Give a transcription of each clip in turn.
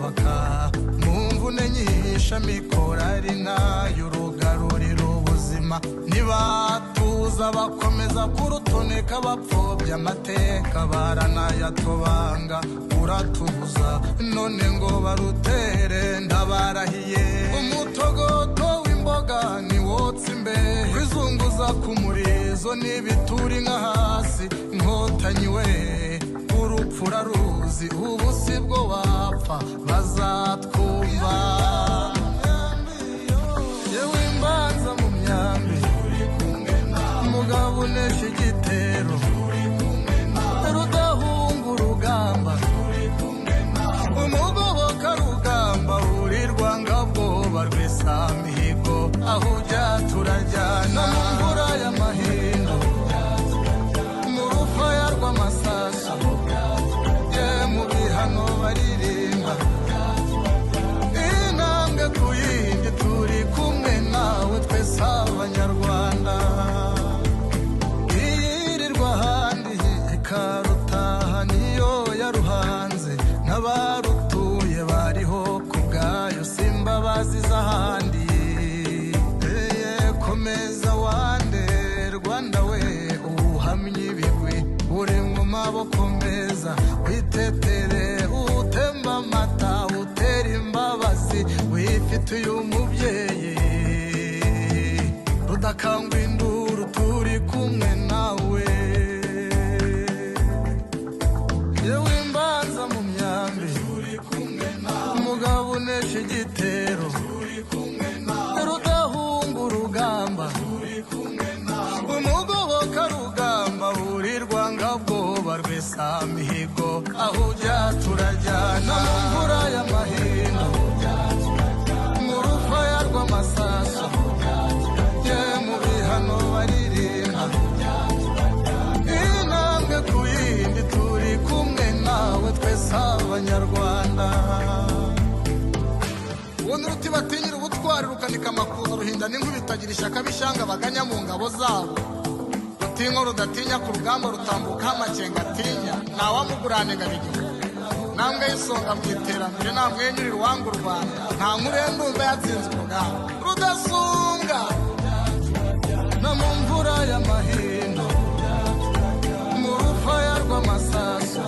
kubaka mu mvune nyinshi amikoro ari nayo urugarurira ubuzima ntibatuza bakomeza kurutoneka bapfobya amateka baranayatobanga uratuza none ngo barutere ndabarahiye umutogoto w'imboga ni wotsa imbehe kwizunguza ku murizo n'ibituri nka hasi inkotanyi we urupfu uraruzi ubu si bwo wapfa bazatwumva yewe imbanza mu myambi umugabo unesha igitero rudahunga urugamba umugoboka rugamba urirwa ngabwoba rw'isamihigo aho ujya turajyana mu mvura y'amahindu mu rufaya rw'amasasu ye mu bihano baririmba intambwe ku yindi turi kumwe nawe twese abanyarwanda iyirirwa ahandi ikarutaha niyo yaruhanze n'abarutuye bariho ku bwayo simbabazi z'ahandi komeza wande Rwanda we uhamye ibigwi uri mu maboko meza witetere utemba amata utera imbabazi wifitiye umubyeyi rudakangwa induru turi kumwe nawe yewe imbanza mu myambi umugabo unesha igitero rudahunga urugamba umugoboka rugamba urirwa ngabwoba rw'isamihigo aho ujya turajyana mu mvura y'amahindu mu rufaya rw'amasasu ye mu bihano baririmba intambwe ku yindi turi kumwe nawe twese abanyarwanda ubundi ruti batinyira ubutwari rukanika amakuza ruhinda n'inkubitagira ishyaka bishanga baganya mu ngabo zabo rutinko rudatinya ku rugamba rutambuka amakenga atinya ntawamugurane igihugu nambwe y'isonga mu iterambere namwenyurira uwanga u Rwanda nta nkurendumva yatsinze urugamba rudasumbwa no mu mvura y'amahindu mu rufaya rw'amasasu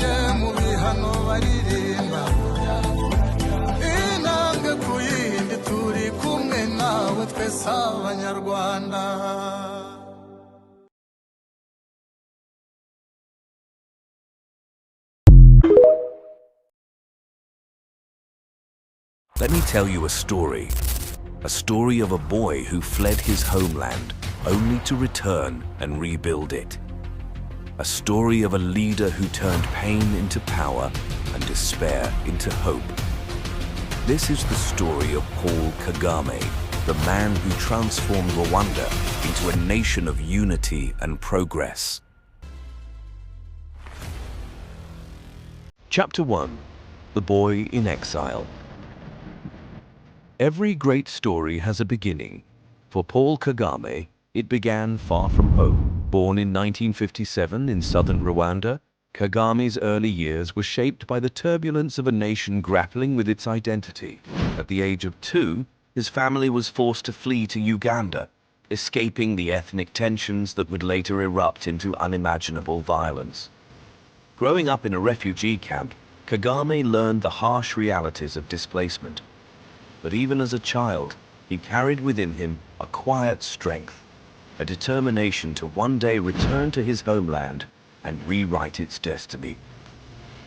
ye mu bihano baririmba intambwe ku yindi turi kumwe nawe twese abanyarwanda. Let me tell you a story of a boy who fled his homeland only to return and rebuild it. A story of a leader who turned pain into power and despair into hope. This is the story of Paul Kagame, the man who transformed Rwanda into a nation of unity and progress. Chapter 1: The Boy in Exile. Every great story has a beginning. For Paul Kagame, it began far from home. Born in 1957 in southern Rwanda, Kagame's early years were shaped by the turbulence of a nation grappling with its identity. At the age of 2, his family was forced to flee to Uganda, escaping the ethnic tensions that would later erupt into unimaginable violence. Growing up in a refugee camp, Kagame learned the harsh realities of displacement. But even as a child, he carried within him a quiet strength, a determination to one day return to his homeland and rewrite its destiny.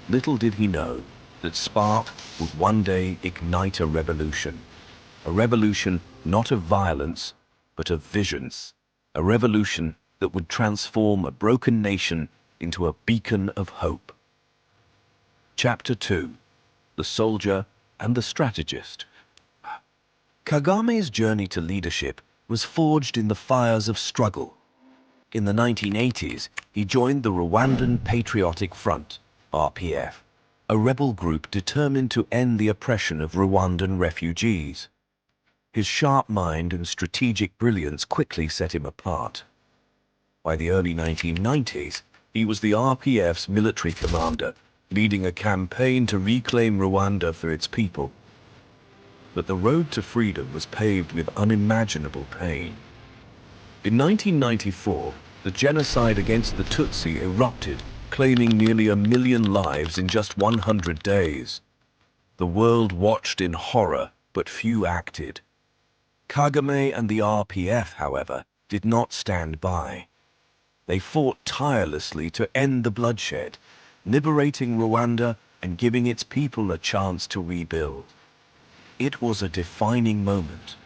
Little did he know that spark would one day ignite a revolution not of violence, but of visions, a revolution that would transform a broken nation into a beacon of hope. Chapter 2: The Soldier and the Strategist. Kagame's journey to leadership was forged in the fires of struggle. In the 1980s, he joined the Rwandan Patriotic Front, RPF, a rebel group determined to end the oppression of Rwandan refugees. His sharp mind and strategic brilliance quickly set him apart. By the early 1990s, he was the RPF's military commander, leading a campaign to reclaim Rwanda for its people. But the road to freedom was paved with unimaginable pain. In 1994, the genocide against the Tutsi erupted, claiming nearly 1 million lives in just 100 days. The world watched in horror, but few acted. Kagame and the RPF, however, did not stand by. They fought tirelessly to end the bloodshed, liberating Rwanda and giving its people a chance to rebuild. It was a defining moment,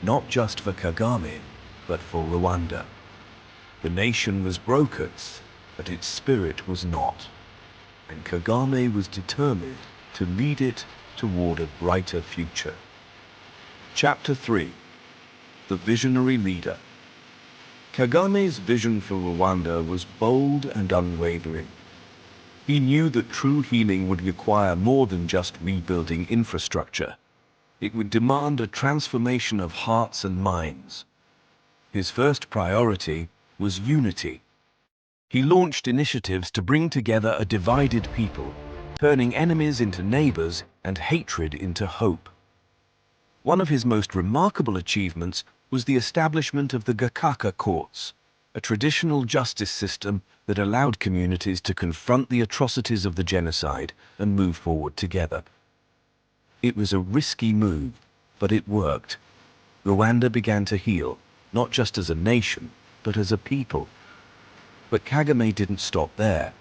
not just for Kagame, but for Rwanda. The nation was broken, but its spirit was not. And Kagame was determined to lead it toward a brighter future. Chapter 3. The Visionary Leader. Kagame's vision for Rwanda was bold and unwavering. He knew that true healing would require more than just rebuilding infrastructure. It would demand a transformation of hearts and minds. His first priority was unity. He launched initiatives to bring together a divided people, turning enemies into neighbors and hatred into hope. One of his most remarkable achievements was the establishment of the Gakaka courts, a traditional justice system that allowed communities to confront the atrocities of the genocide and move forward together. It was a risky move, but it worked. Rwanda began to heal, not just as a nation, but as a people. But Kagame didn't stop there.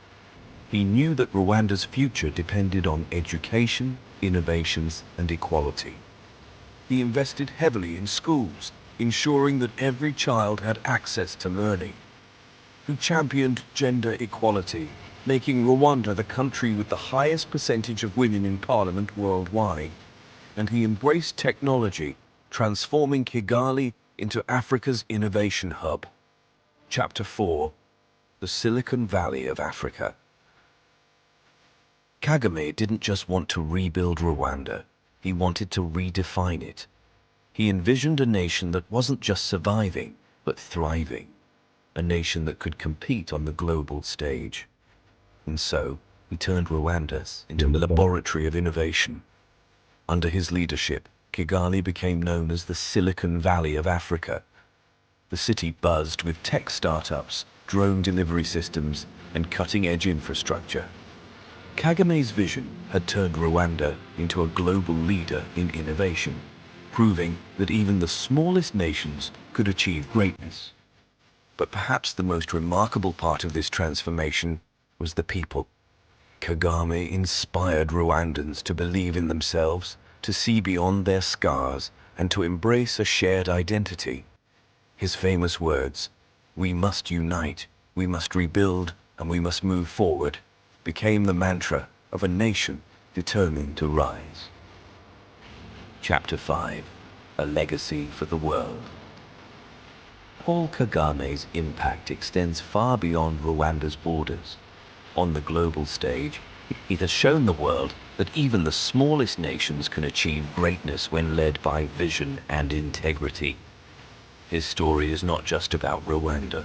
He knew that Rwanda's future depended on education, innovations, and equality. He invested heavily in schools, ensuring that every child had access to learning. He championed gender equality, making Rwanda the country with the highest percentage of women in parliament worldwide. And he embraced technology, transforming Kigali into Africa's innovation hub. Chapter 4. The Silicon Valley of Africa. Kagame didn't just want to rebuild Rwanda, he wanted to redefine it. He envisioned a nation that wasn't just surviving, but thriving. A nation that could compete on the global stage. And so, he turned Rwanda into a laboratory of innovation. Under his leadership, Kigali became known as the Silicon Valley of Africa. The city buzzed with tech startups, drone delivery systems, and cutting-edge infrastructure. Kagame's vision had turned Rwanda into a global leader in innovation, proving that even the smallest nations could achieve greatness. But perhaps the most remarkable part of this transformation was the people. Kagame inspired Rwandans to believe in themselves, to see beyond their scars, and to embrace a shared identity. His famous words, "We must unite, we must rebuild, and we must move forward," became the mantra of a nation determined to rise. Chapter 5. A Legacy for the World. Paul Kagame's impact extends far beyond Rwanda's borders. On the global stage, he has shown the world that even the smallest nations can achieve greatness when led by vision and integrity. His story is not just about Rwanda.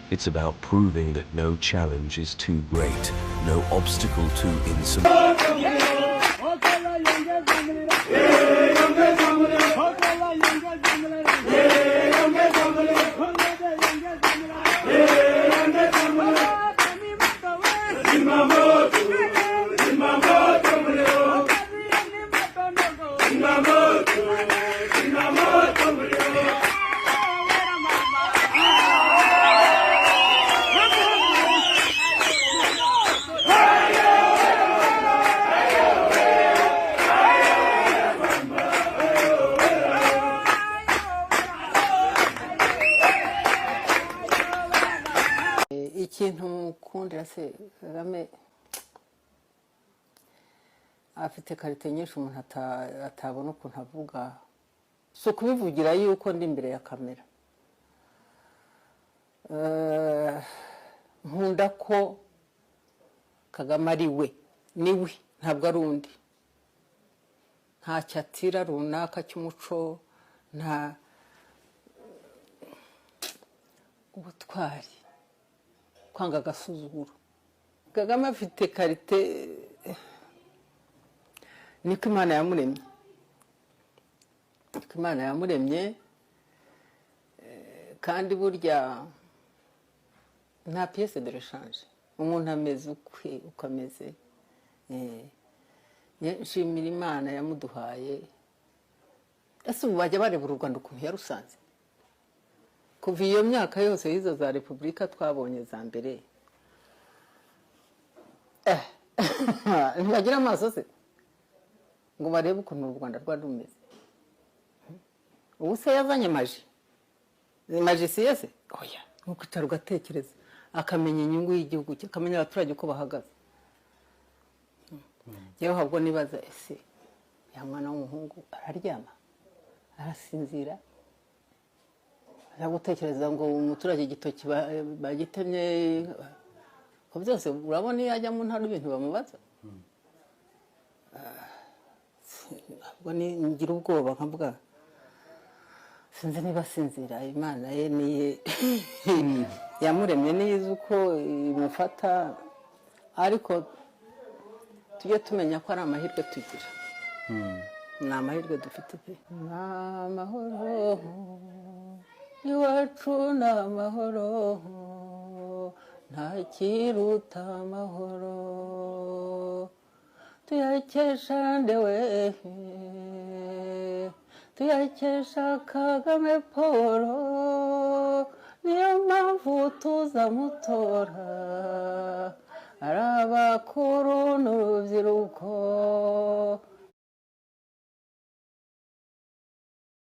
It's about proving that no challenge is too great, no obstacle too insurmountable. ikintu mukundira se Kagame afite karite nyinshi umuntu atabona ukuntu avuga, so kubivugira yuko ndi imbere ya kamera. Nkunda ko Kagame ari we, niwe, ntabwo ari undi. Nta cyatira runaka cy'umuco, nta ubutwari, kwanga agasuzuguro. Kagame afite karite niko Imana yamuremye, niko Imana yamuremye. Kandi burya nta pièce de rechange, umuntu ameze ukwe uko ameze. Nshimira Imana yamuduhaye. Ese ubu bajya bareba u Rwanda ukuntu yarusanze kuva iyo myaka yose y'izo za repubulika twabonye za mbere. Ntibagira amaso se ngo barebe ukuntu u Rwanda rwari rumeze. Ubu se yazanye maji si yese oya, nuko icara ugatekereza akamenya inyungu y'igihugu cye, akamenya abaturage uko bahagaze. Yewe ahubwo nibaza ese ya mwana w'umuhungu araryama arasinzira, ajya gutekereza ngo umuturage igitoki bagitemye ko byose urabona iyo ajya mu ntara ibintu bamubaza. Ubwo ngira ubwoba nkavuga sinzi niba sinzira. Imana ye niye yamuremye neza uko imufata, ariko tujye tumenya ko ari amahirwe tugira. Ni amahirwe dufite pe. Ni amahoro iwacu, ni amahoro, nta kiruta amahoro. Tuyakesha ndewe, tuyakesha Kagame Paul, niyo mpamvu tuzamutora. Arabakuru